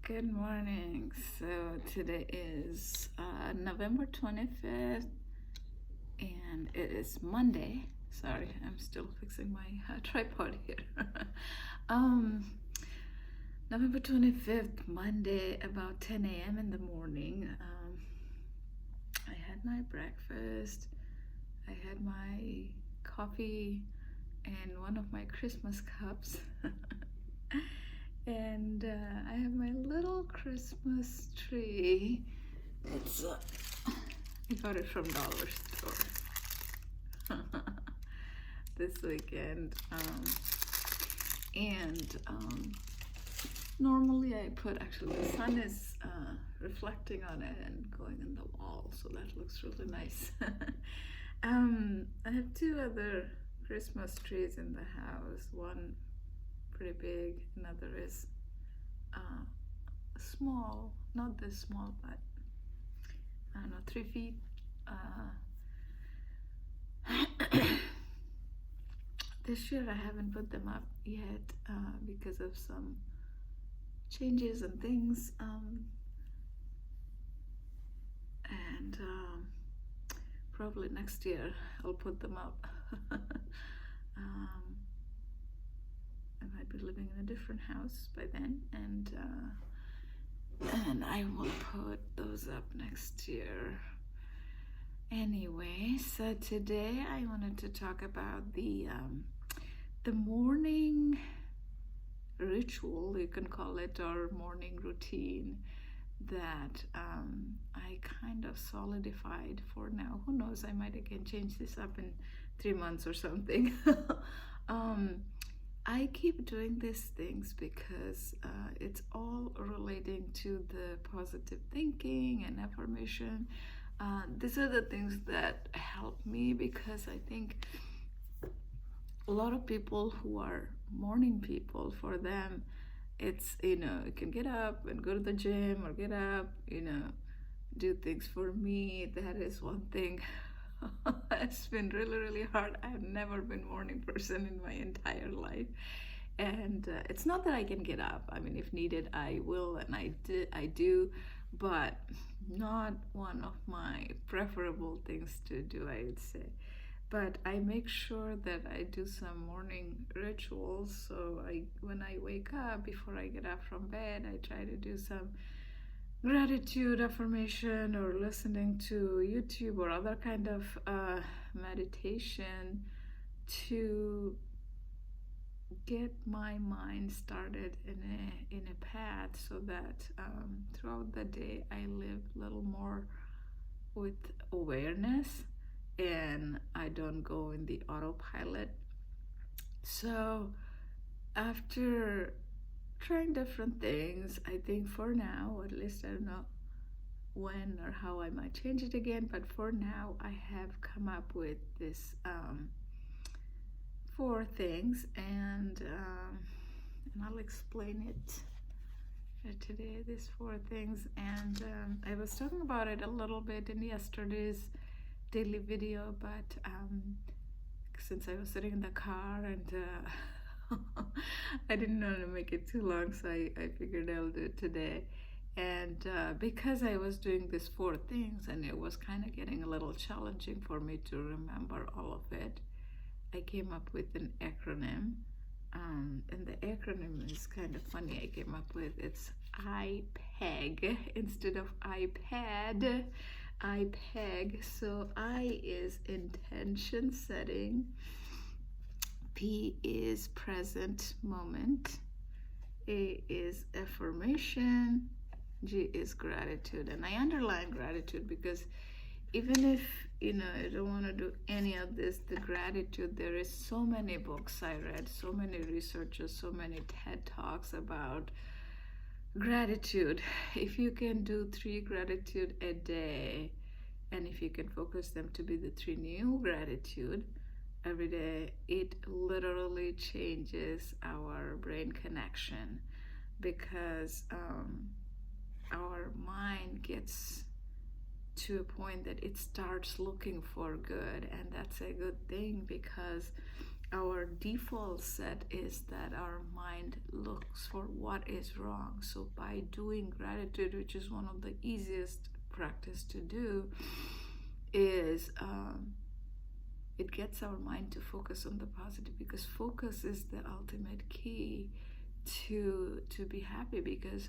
Good morning. So today is November 25th and it is Monday. Sorry, I'm still fixing my tripod here. um, November 25th, Monday, about 10 a.m. in the morning. I had my breakfast, I had my coffee, and one of my Christmas cups. And I have my little Christmas tree. It's I got it from Dollar Store this weekend. And normally I put, actually the sun is reflecting on it and going in the wall, so that looks really nice. I have two other Christmas trees in the house. One pretty big, another is small, not this small, but I don't know, 3 feet. This year I haven't put them up yet because of some changes and things, and probably next year I'll put them up. I might be living in a different house by then, and I will put those up next year. Anyway, so today I wanted to talk about the morning ritual, you can call it, or morning routine that I kind of solidified for now. Who knows, I might again change this up in 3 months or something. I keep doing these things because it's all relating to the positive thinking and affirmation. These are the things that help me, because I think a lot of people who are morning people, for them it's, you can get up and go to the gym, or get up, do things. For me, that is one thing. It's been really hard. I've never been a morning person in my entire life, and it's not that I can get up. I mean, if needed I will, and I do, but not one of my preferable things to do, I would say. But I make sure that I do some morning rituals. So when I wake up, before I get up from bed, I try to do some gratitude affirmation, or listening to YouTube or other kind of meditation, to get my mind started in a path, so that throughout the day I live a little more with awareness, and I don't go in the autopilot. So after trying different things, I think for now, at least, I don't know when or how I might change it again, but for now I have come up with this 4 things, and I'll explain it today, these 4 things. And I was talking about it a little bit in yesterday's daily video, but since I was sitting in the car, and I didn't want to make it too long, so I figured I'll do it today. And because I was doing these 4 things, and it was kind of getting a little challenging for me to remember all of it, I came up with an acronym. And the acronym is kind of funny. I came up with, it's IPEG instead of iPad. IPEG. So I is intention setting, P is present moment, A is affirmation, G is gratitude. And I underline gratitude because even if I don't want to do any of this, the gratitude, there is so many books I read, so many researchers, so many TED Talks about gratitude. If you can do 3 gratitude a day, and if you can focus them to be the 3 new gratitude every day, it literally changes our brain connection, because our mind gets to a point that it starts looking for good, and that's a good thing, because our default set is that our mind looks for what is wrong. So by doing gratitude, which is one of the easiest practice to do, is it gets our mind to focus on the positive, because focus is the ultimate key to be happy, because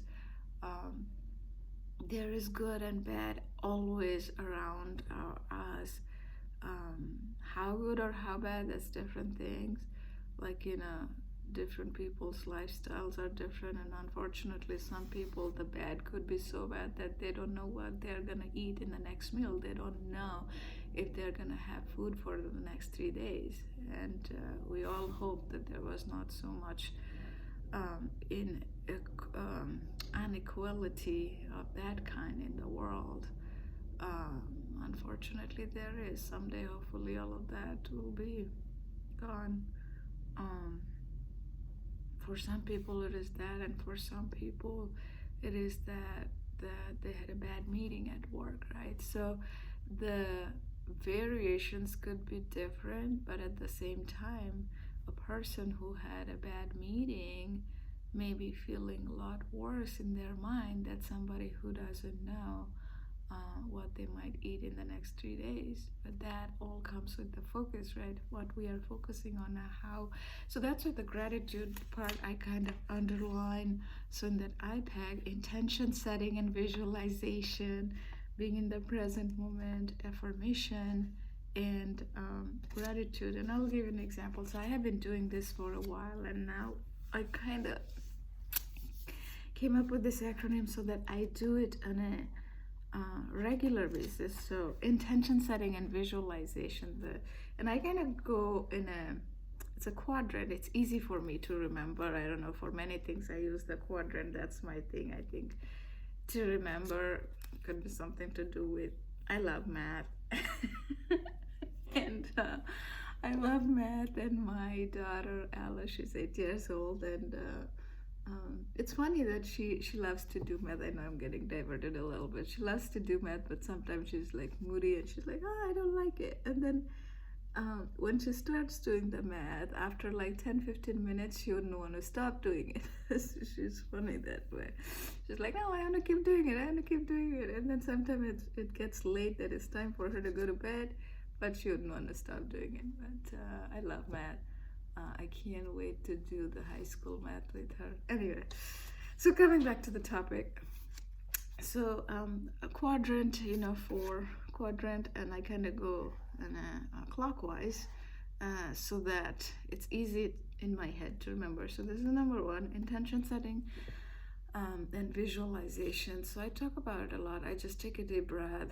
there is good and bad always around us. How good or how bad, that's different things. Like, different people's lifestyles are different, and unfortunately some people, the bad could be so bad that they don't know what they're gonna eat in the next meal. They don't know if they're gonna have food for the next 3 days. And we all hope that there was not so much in inequality of that kind in the world. Unfortunately, there is. Someday, hopefully, all of that will be gone. Um, for some people, it is that, and for some people, it is that they had a bad meeting at work, right? So the variations could be different, but at the same time, a person who had a bad meeting may be feeling a lot worse in their mind than somebody who doesn't know what they might eat in the next 3 days. But that all comes with the focus, right? What we are focusing on now, how. So that's what the gratitude part I kind of underline. So in that IPAG, intention setting and visualization, being in the present moment, affirmation, and gratitude. And I'll give you an example. So I have been doing this for a while, and now I kind of came up with this acronym so that I do it on a regular basis. So intention setting and visualization, and I kind of go in it's a quadrant. It's easy for me to remember. I don't know, for many things I use the quadrant. That's my thing, I think, to remember. Could be something to do with, I love math. And I love math, and my daughter Ella, she's 8 years old, and it's funny that she loves to do math. I know I'm getting diverted a little bit. She loves to do math, but sometimes she's like moody, and she's like, oh, I don't like it. And then when she starts doing the math, after like 10-15 minutes, she wouldn't want to stop doing it. She's funny that way. She's like, oh, I want to keep doing it. I want to keep doing it. And then sometimes it gets late that it's time for her to go to bed, but she wouldn't want to stop doing it. But I love math. I can't wait to do the high school math with her. Anyway, so coming back to the topic. So a quadrant, for quadrant, and I kind of go in a clockwise so that it's easy in my head to remember. So this is number one, intention setting and visualization. So I talk about it a lot. I just take a deep breath.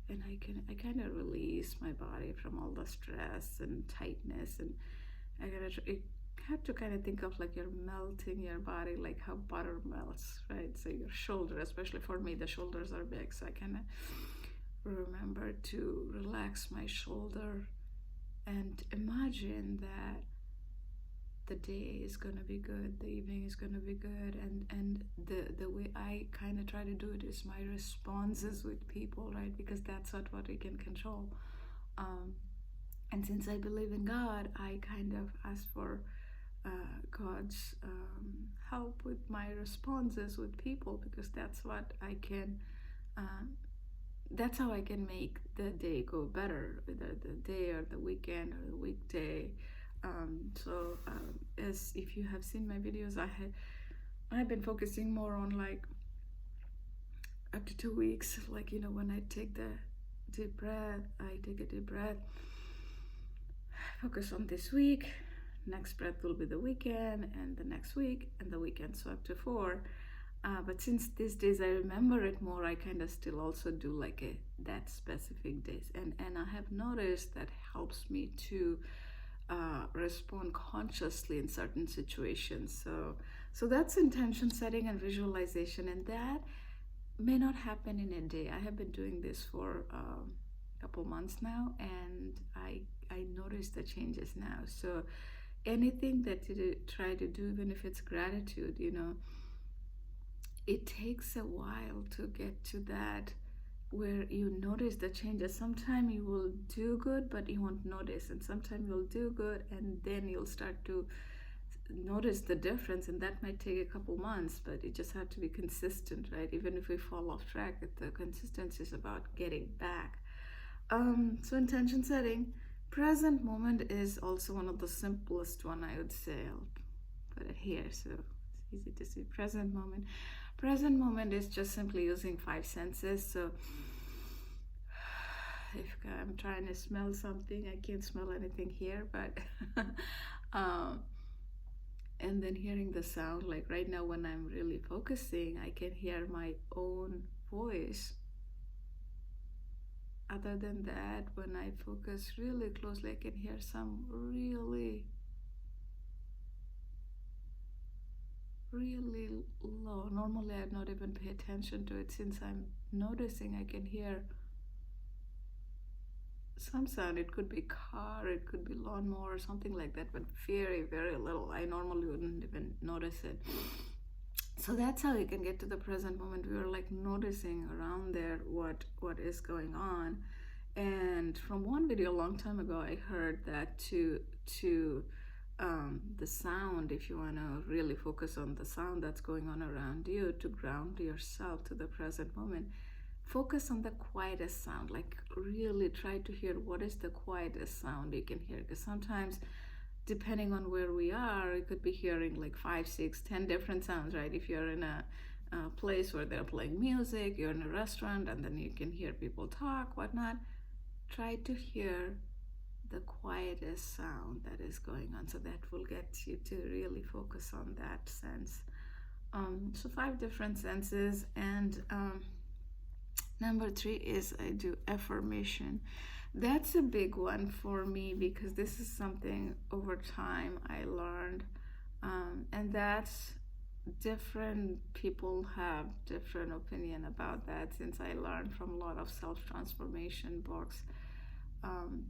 And I kind of release my body from all the stress and tightness, and you have to kind of think of like you're melting your body, like how butter melts, right? So your shoulder, especially for me, the shoulders are big, so I kind of remember to relax my shoulder and imagine that the day is gonna be good, the evening is gonna be good, and the way I kind of try to do it is my responses with people, right? Because that's what we can control. And since I believe in God, I kind of ask for God's help with my responses with people, because that's what I can. That's how I can make the day go better, whether the day or the weekend or the weekday. As if you have seen my videos, I've been focusing more on like up to 2 weeks, like when I take the deep breath, I take a deep breath, focus on this week, next breath will be the weekend, and the next week, and the weekend, so up to 4. But since these days I remember it more, I kind of still also do like that specific days, and I have noticed that helps me to respond consciously in certain situations. So that's intention setting and visualization, and that may not happen in a day. I have been doing this for a couple months now, and I notice the changes now. So anything that you try to do, even if it's gratitude, it takes a while to get to that where you notice the changes. Sometimes you will do good, but you won't notice, and sometimes you'll do good, and then you'll start to notice the difference, and that might take a couple months, but you just have to be consistent, right? Even if we fall off track, the consistency is about getting back. So intention setting, present moment is also one of the simplest one, I would say. I'll put it here so it's easy to see. Present moment is just simply using 5 senses. So if I'm trying to smell something, I can't smell anything here, but and then hearing the sound, like right now when I'm really focusing, I can hear my own voice. Other than that, when I focus really closely, I can hear some really low. Normally I'd not even pay attention to it. Since I'm noticing, I can hear some sound. It could be car, it could be lawnmower, something like that, but very little. I normally wouldn't even notice it. So that's how you can get to the present moment. We are like noticing around there what is going on. And from one video a long time ago, I heard that to the sound, if you want to really focus on the sound that's going on around you, to ground yourself to the present moment, focus on the quietest sound. Like really try to hear what is the quietest sound you can hear, because sometimes depending on where we are, you could be hearing like 5, 6, 10 different sounds, right? If you're in a place where they're playing music, you're in a restaurant, and then you can hear people talk, whatnot. Try to hear the quietest sound that is going on, so that will get you to really focus on that sense. So 5 different senses. And number 3 is I do affirmation. That's a big one for me, because this is something over time I learned, and that's different people have different opinion about that, since I learned from a lot of self-transformation books.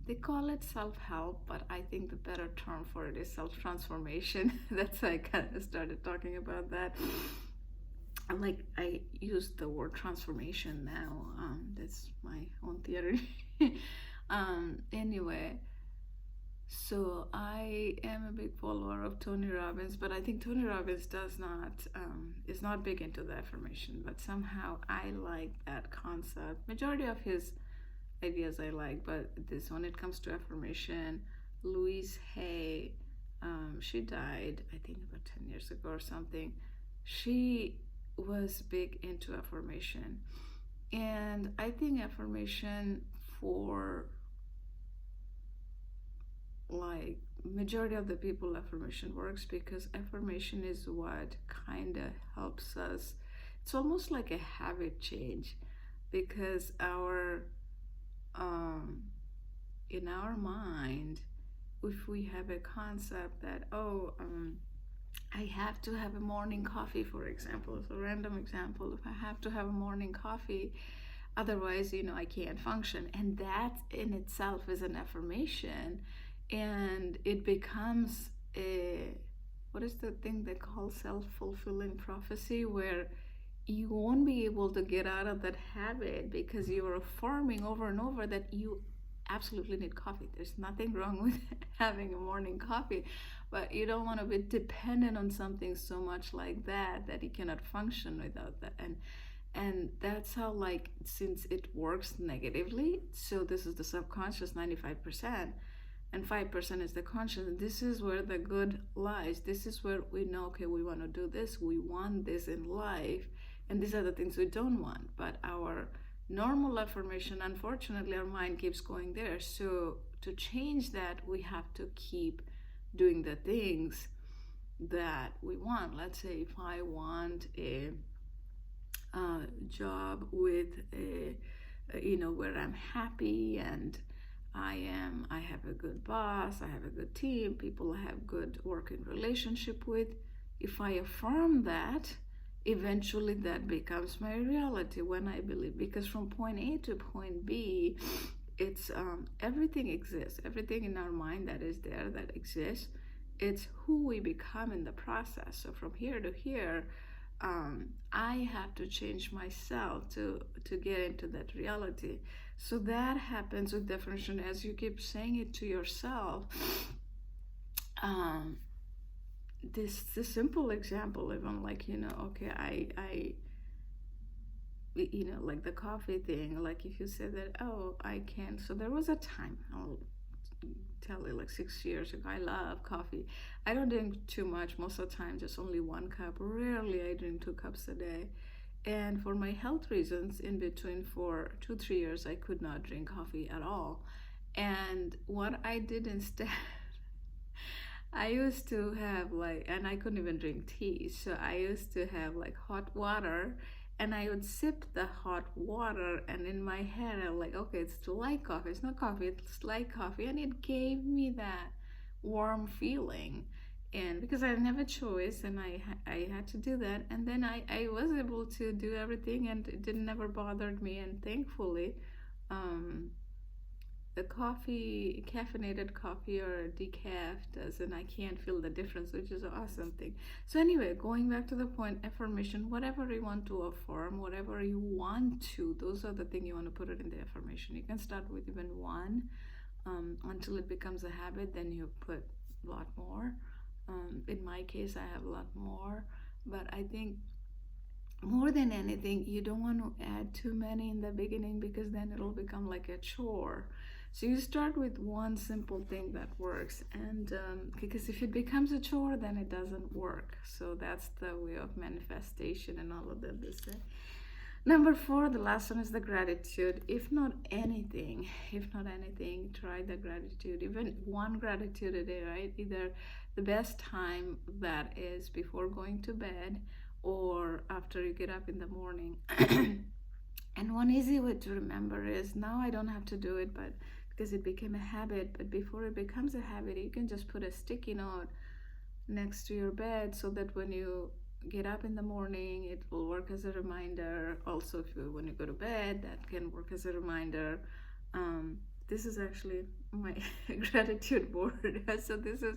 They call it self-help, but I think the better term for it is self-transformation. That's why I kind of started talking about that. I use the word transformation now. That's my own theory. Anyway, so I am a big follower of Tony Robbins, but I think Tony Robbins is not big into the affirmation, but somehow I like that concept. Majority of his ideas I like, but this, when it comes to affirmation, Louise Hay, she died, I think about 10 years ago or something. She was big into affirmation, and I think affirmation for like majority of the people, affirmation works, because affirmation is what kind of helps us. It's almost like a habit change, because our in our mind, if we have a concept that I have to have a morning coffee, for example, it's a random example, if I have to have a morning coffee, otherwise I can't function, and that in itself is an affirmation, and it becomes what is the thing they call self-fulfilling prophecy, where you won't be able to get out of that habit, because you are affirming over and over that you absolutely need coffee. There's nothing wrong with having a morning coffee, but you don't want to be dependent on something so much like that you cannot function without that. And that's how, like, since it works negatively, so this is the subconscious 95%, and 5% is the conscious. And this is where the good lies. This is where we know, okay, we want to do this, we want this in life, and these are the things we don't want. But our normal affirmation, unfortunately, our mind keeps going there. So to change that, we have to keep doing the things that we want. Let's say if I want a job with where I'm happy, and I have a good boss, I have a good team, people I have good working relationship with. If I affirm that, eventually that becomes my reality when I believe, because from point A to point B, it's everything exists, everything in our mind that is there, that exists. It's who we become in the process. So from here to here, I have to change myself to get into that reality. So that happens with definition as you keep saying it to yourself. um, this simple example, even like, okay, I like the coffee thing, like if you say that, oh, I can. So there was a time, I'll tell you, like 6 years ago, I love coffee. I don't drink too much most of the time, just only 1 cup. Rarely I drink 2 cups a day. And for my health reasons, in between, for 2-3 years, I could not drink coffee at all. And what I did instead, I used to have like, and I couldn't even drink tea, so I used to have like hot water, and I would sip the hot water, and in my head, I'm like, okay, it's like coffee. It's not coffee, it's like coffee. And it gave me that warm feeling. And because I didn't have a choice, and I had to do that, and then I was able to do everything, and it didn't never bothered me. And thankfully, um, the coffee, caffeinated coffee or decaf doesn't, I can't feel the difference, which is an awesome thing. So anyway, going back to the point, affirmation, whatever you want to affirm, whatever you want to, those are the things you want to put it in the affirmation. You can start with even one, until it becomes a habit, then you put a lot more. In my case, I have a lot more, but I think more than anything, you don't want to add too many in the beginning, because then it'll become like a chore. So you start with one simple thing that works, and because if it becomes a chore, then it doesn't work. So that's the way of manifestation and all of that. Number 4, the last one, is the gratitude. If not anything, try the gratitude. Even one gratitude a day, right? Either the best time, that is before going to bed, or after you get up in the morning. And one easy way to remember is, now I don't have to do it, but because it became a habit, but before it becomes a habit, you can just put a sticky note next to your bed, so that when you get up in the morning, it will work as a reminder. Also, when you go to bed, that can work as a reminder. This is actually my gratitude board. So this is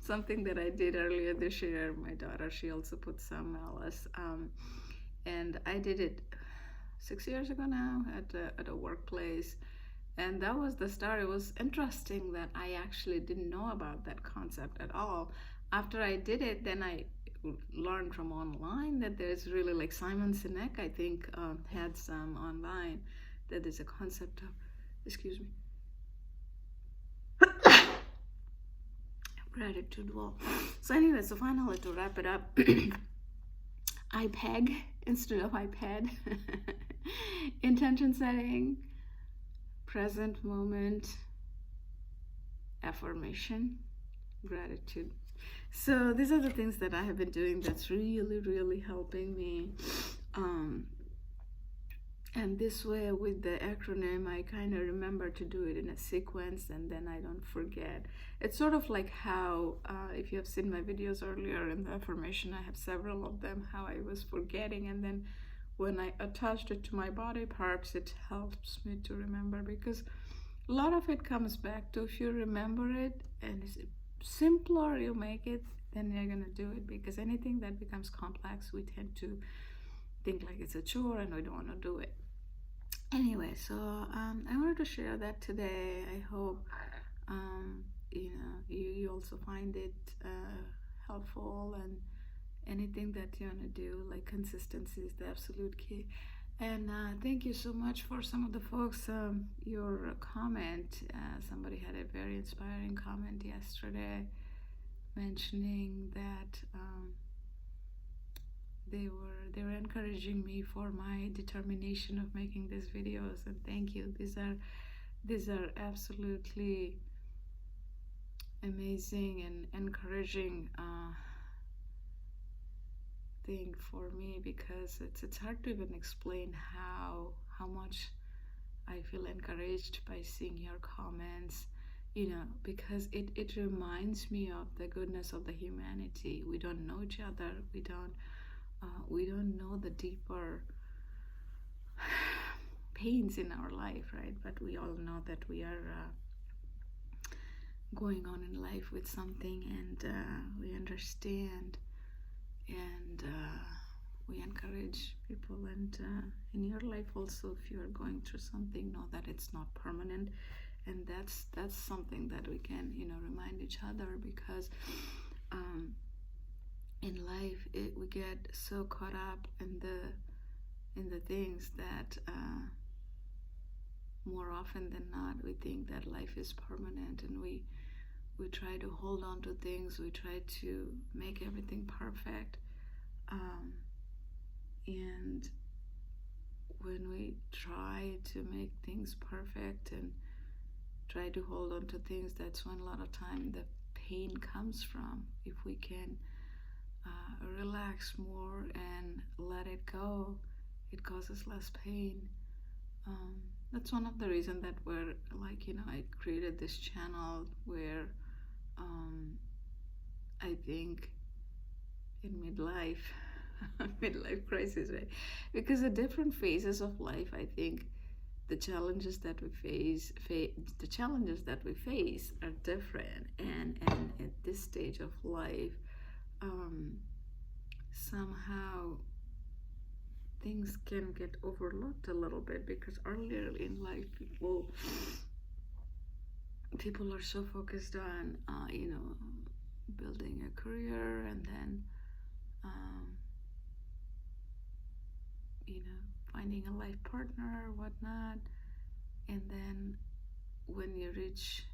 something that I did earlier this year. My daughter, she also put some malice, and I did it 6 years ago now at a workplace. And that was the start. It was interesting that I actually didn't know about that concept at all. After I did it, then I learned from online that there's really, like Simon Sinek, I think, had some online, that there's a concept of, excuse me, gratitude wall. So anyway, so finally, to wrap it up, IPEG instead of iPad. Intention setting, present moment, affirmation, gratitude. So these are the things that I have been doing that's really, really helping me. And this way, with the acronym, I kind of remember to do it in a sequence, and then I don't forget. It's sort of like how, if you have seen my videos earlier in the affirmation, I have several of them, how I was forgetting, and then when I attached it to my body parts, it helps me to remember, because a lot of it comes back to, if you remember it and it's simpler you make it, then you're gonna do it. Because anything that becomes complex, we tend to think like it's a chore, and we don't want to do it. Anyway, so I wanted to share that today. I hope you also find it helpful, and anything that you want to do, like consistency is the absolute key. And thank you so much for some of the folks, your comment. Somebody had a very inspiring comment yesterday, mentioning that they were encouraging me for my determination of making these videos, and thank you. These are absolutely amazing and encouraging thing for me, because it's hard to even explain how much I feel encouraged by seeing your comments, because it reminds me of the goodness of the humanity. We don't know each other, we don't know the deeper pains in our life, right? But we all know that we are going on in life with something, and we understand, and we encourage people, and in your life also, if you are going through something, know that it's not permanent. And that's something that we can remind each other, because in life we get so caught up in the things that more often than not we think that life is permanent, and we try to hold on to things, we try to make everything perfect, and when we try to make things perfect and try to hold on to things, that's when a lot of time the pain comes from. If we can relax more and let it go, it causes less pain. That's one of the reasons that we're I created this channel where I think in midlife midlife crisis, right? Because the different phases of life, I think the challenges that we face are different, and at this stage of life, somehow things can get overlooked a little bit, because earlier in life people are so focused on building a career, and then finding a life partner or whatnot. And then when you reach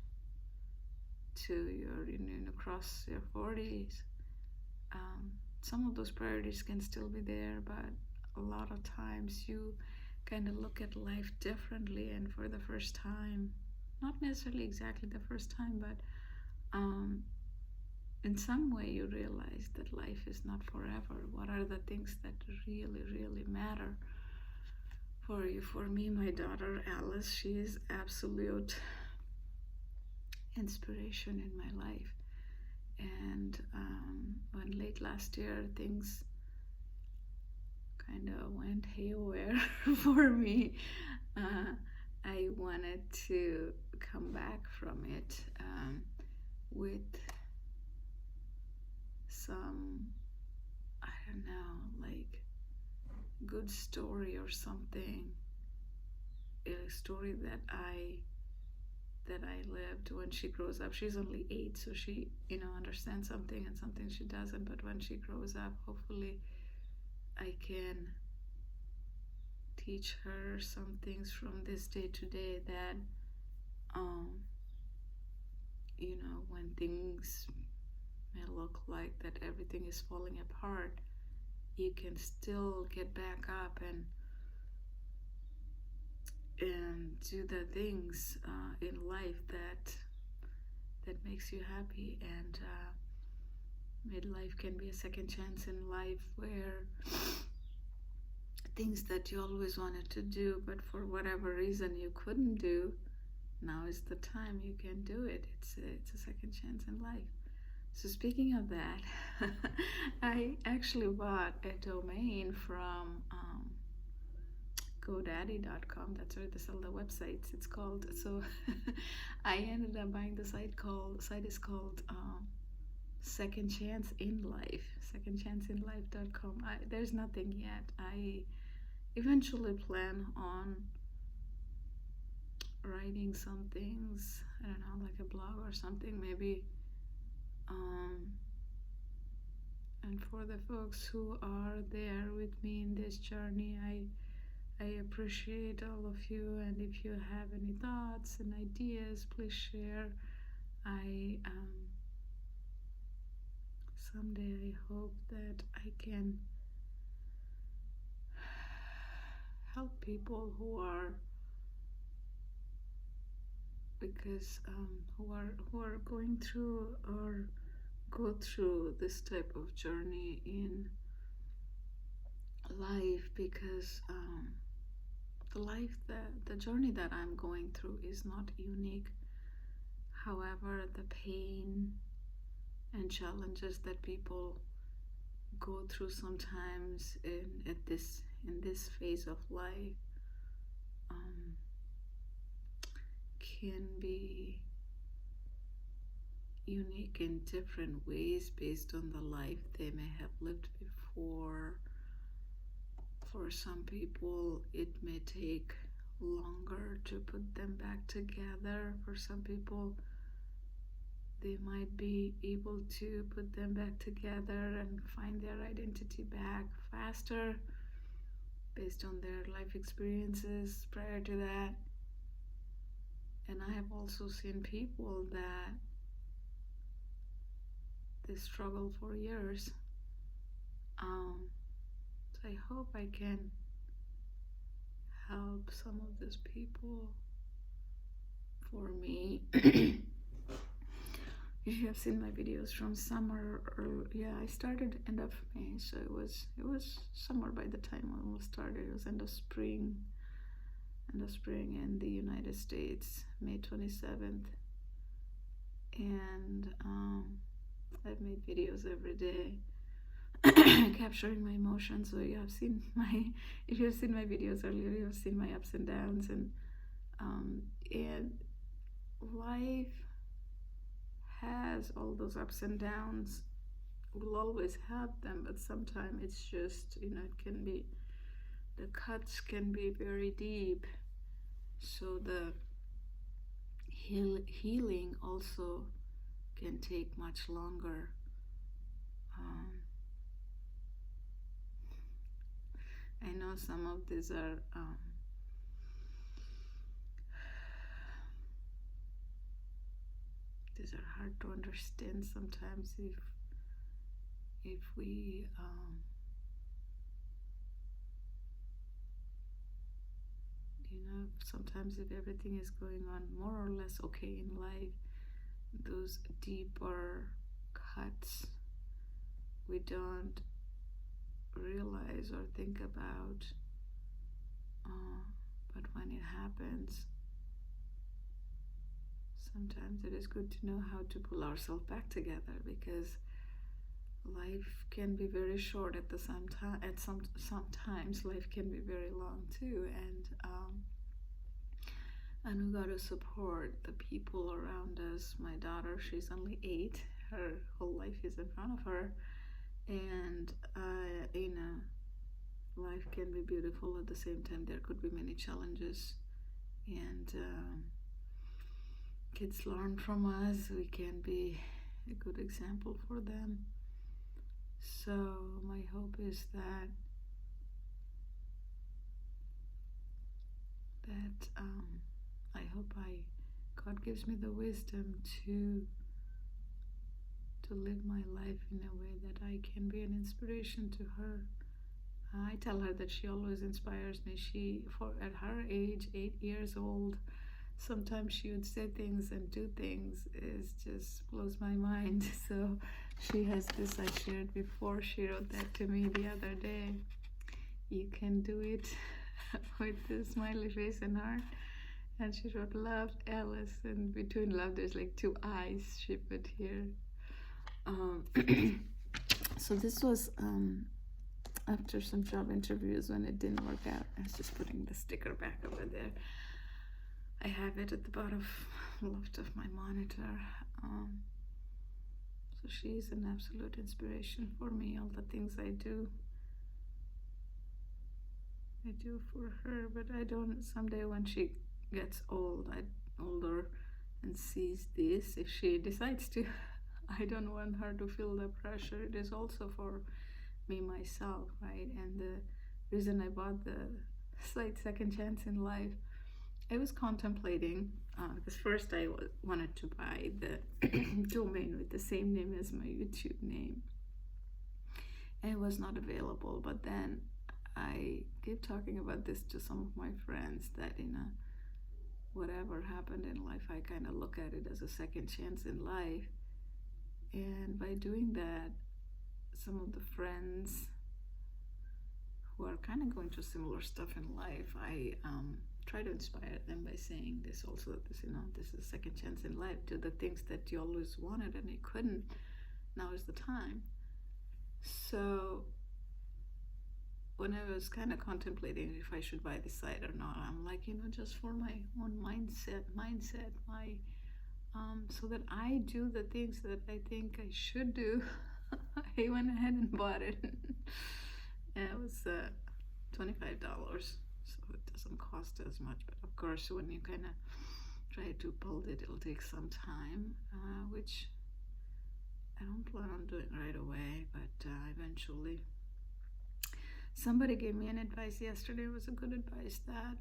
to your across your 40s, some of those priorities can still be there, but a lot of times you kind of look at life differently, and for the first time, not necessarily exactly the first time, but in some way you realize that life is not forever. What are the things that really, really matter for you? For me, my daughter Alice, she is absolute inspiration in my life. And when late last year things kind of went haywire for me, I wanted to come back from it with some, I don't know, like good story or something, a story that I lived. When she grows up, she's only 8, so she understands something, and something she doesn't, but when she grows up, hopefully I can teach her some things from this day to day, that when things may look like that everything is falling apart, you can still get back up and do the things in life that makes you happy. And midlife can be a second chance in life, where things that you always wanted to do, but for whatever reason you couldn't do, now is the time you can do it. It's a second chance in life. So speaking of that, I actually bought a domain from GoDaddy.com. That's where they sell the websites. It's called, so I ended up buying the site is called Second Chance in Life, secondchanceinlife.com. There's nothing yet. I eventually plan on writing some things, I don't know, like a blog or something maybe. And for the folks who are there with me in this journey, I appreciate all of you, and if you have any thoughts and ideas, please share. Someday I hope that I can help people who are going through or go through this type of journey in life, because the journey that I'm going through is not unique. However, the pain and challenges that people go through sometimes in this phase of life can be unique in different ways based on the life they may have lived before, For some people, it may take longer to put them back together. For some people, they might be able to put them back together and find their identity back faster based on their life experiences prior to that. And I have also seen people that they struggle for years. So I hope I can help some of these people. For me, you have seen my videos from summer, or I started end of May, so it was summer by the time I almost started. It was end of spring in the United States, May 27th, and I've made videos every day capturing my emotions. So if you have seen my videos earlier, you have seen my ups and downs, and life has all those ups and downs. We'll always have them, but sometimes it's just, it can be, the cuts can be very deep, so the healing also can take much longer. I know some of these are hard to understand sometimes if we sometimes if everything is going on more or less okay in life, those deeper cuts we don't realize or think about, but when it happens, sometimes it is good to know how to pull ourselves back together, because life can be very short at the same time. Sometimes life can be very long too, and we got to support the people around us. My daughter, she's only 8. Her whole life is in front of her, and life can be beautiful. At the same time, there could be many challenges, and kids learn from us. We can be a good example for them. So my hope is that I hope God gives me the wisdom to live my life in a way that I can be an inspiration to her. I tell her that she always inspires me. At her age, 8 years old, sometimes she would say things and do things. It just blows my mind. So she has this, I shared before, she wrote that to me the other day. You can do it, with the smiley face and heart. And she wrote, "Love, Alice," and between love there's like 2 eyes she put here. So this was after some job interviews when it didn't work out. I was just putting the sticker back over there. I have it at the bottom left of my monitor. So she's an absolute inspiration for me. All the things I do for her, but I don't. Someday when she gets older and sees this, if she decides to, I don't want her to feel the pressure. It is also for me myself, right? And the reason I bought the site Second Chance in Life, I was contemplating, because first I wanted to buy the domain with the same name as my YouTube name, and it was not available. But then I keep talking about this to some of my friends, that whatever happened in life, I kind of look at it as a second chance in life. And by doing that, some of the friends who are kind of going through similar stuff in life, I try to inspire them by saying this also, that this is a second chance in life. Do the things that you always wanted and you couldn't. Now is the time. So when I was kind of contemplating if I should buy the site or not, I'm like, just for my own mindset, so that I do the things that I think I should do. I went ahead and bought it. And it was $25, so it doesn't cost as much. But of course, when you kind of try to build it, it'll take some time, which I don't plan on doing right away, but eventually. Somebody gave me an advice yesterday. It was a good advice that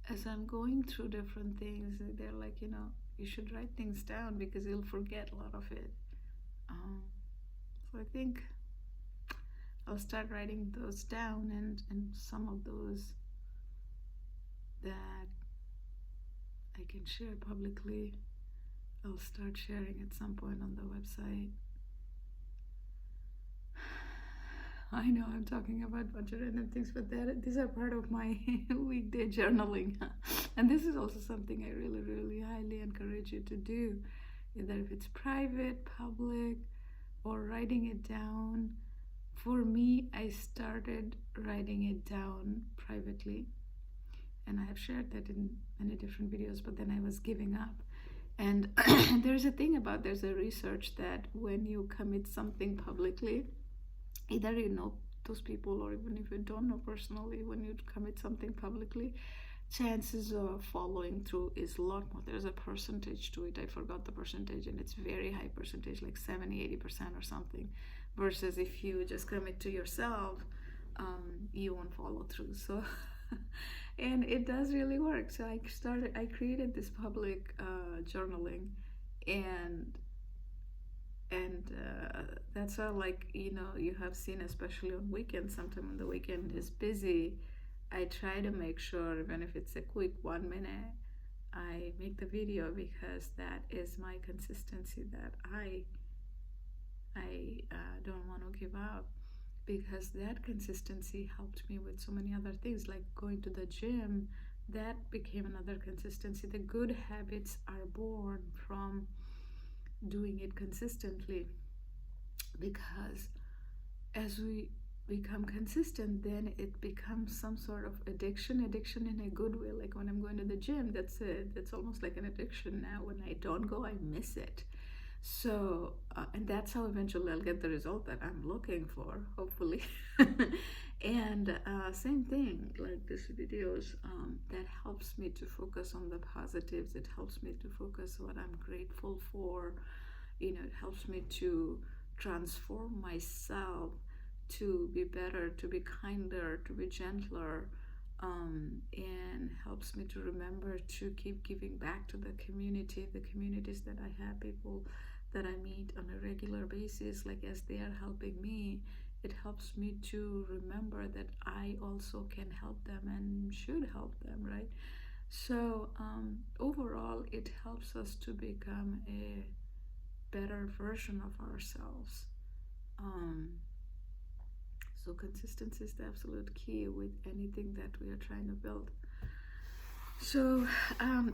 as I'm going through different things, they're like, you should write things down because you'll forget a lot of it. So I think I'll start writing those down, and some of those that I can share publicly, I'll start sharing at some point on the website. I know I'm talking about a bunch of random things, but these are part of my weekday journaling. And this is also something I really, really highly encourage you to do. Either if it's private, public, or writing it down. For me, I started writing it down privately. And I have shared that in many different videos, but then I was giving up. And there's a research that when you commit something publicly, either you know those people or even if you don't know personally, when you commit something publicly, chances of following through is a lot more. There's a percentage to it. I forgot the percentage, and it's very high percentage, like 70-80% or something, versus if you just commit to yourself, you won't follow through. So and it does really work. So I created this public journaling, and that's how, like, you have seen, especially on weekends, sometime when the weekend is busy, I try to make sure, even if it's a quick 1 minute, I make the video, because that is my consistency that I don't want to give up, because that consistency helped me with so many other things, like going to the gym. That became another consistency. The good habits are born from doing it consistently, because as we become consistent, then it becomes some sort of addiction in a good way. Like when I'm going to the gym, that's almost like an addiction now. When I don't go, I miss it. So and that's how eventually I'll get the result that I'm looking for, hopefully. And same thing, like these videos, that helps me to focus on the positives. It helps me to focus on what I'm grateful for. It helps me to transform myself to be better, to be kinder, to be gentler, and helps me to remember to keep giving back to the communities that I have, people that I meet on a regular basis. Like, as they are helping me, it helps me to remember that I also can help them and should help them, right? So overall, it helps us to become a better version of ourselves. So consistency is the absolute key with anything that we are trying to build. So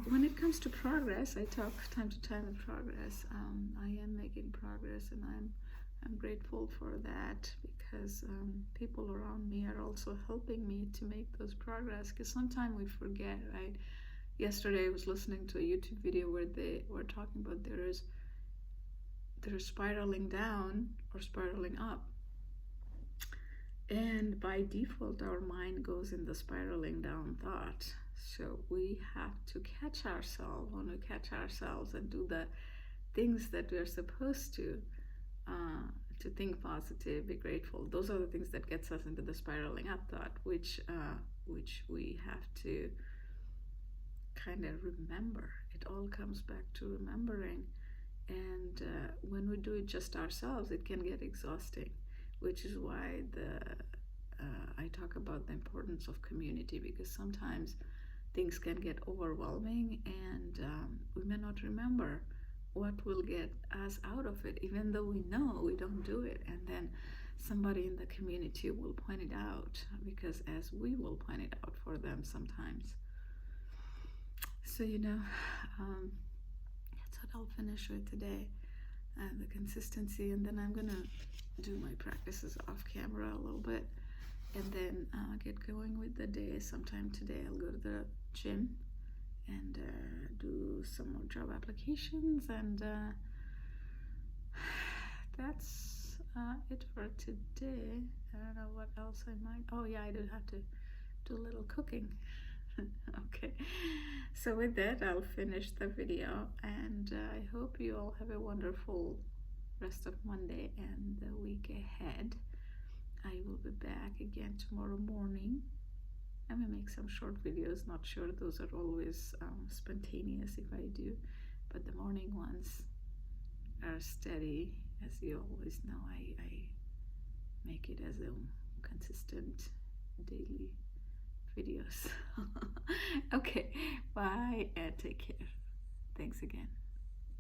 when it comes to progress, I talk time to time of progress. I am making progress, and I'm grateful for that, because people around me are also helping me to make those progress, because sometimes we forget, right? Yesterday I was listening to a YouTube video where they were talking about they're spiraling down or spiraling up. And by default, our mind goes in the spiraling down thought. So we have to catch ourselves, and do the things that we are supposed to think positive, be grateful. Those are the things that gets us into the spiraling up thought, which we have to kind of remember. It all comes back to remembering. And when we do it just ourselves, it can get exhausting, which is why I talk about the importance of community, because sometimes things can get overwhelming, and we may not remember what will get us out of it, even though we know we don't do it. And then somebody in the community will point it out, because as we will point it out for them sometimes. So that's what I'll finish with today, the consistency. And then I'm gonna do my practices off camera a little bit, and then get going with the day. Sometime today I'll go to the gym and do some more job applications, and that's it for today. I don't know what else I might. Oh yeah, I do have to do a little cooking. Okay, so with that, I'll finish the video, and I hope you all have a wonderful rest of Monday and the week ahead. I will be back again tomorrow morning. I'm gonna make some short videos. Not sure those are always spontaneous if I do, but the morning ones are steady. As you always know, I make it as a consistent daily videos. Okay, bye and take care. Thanks again.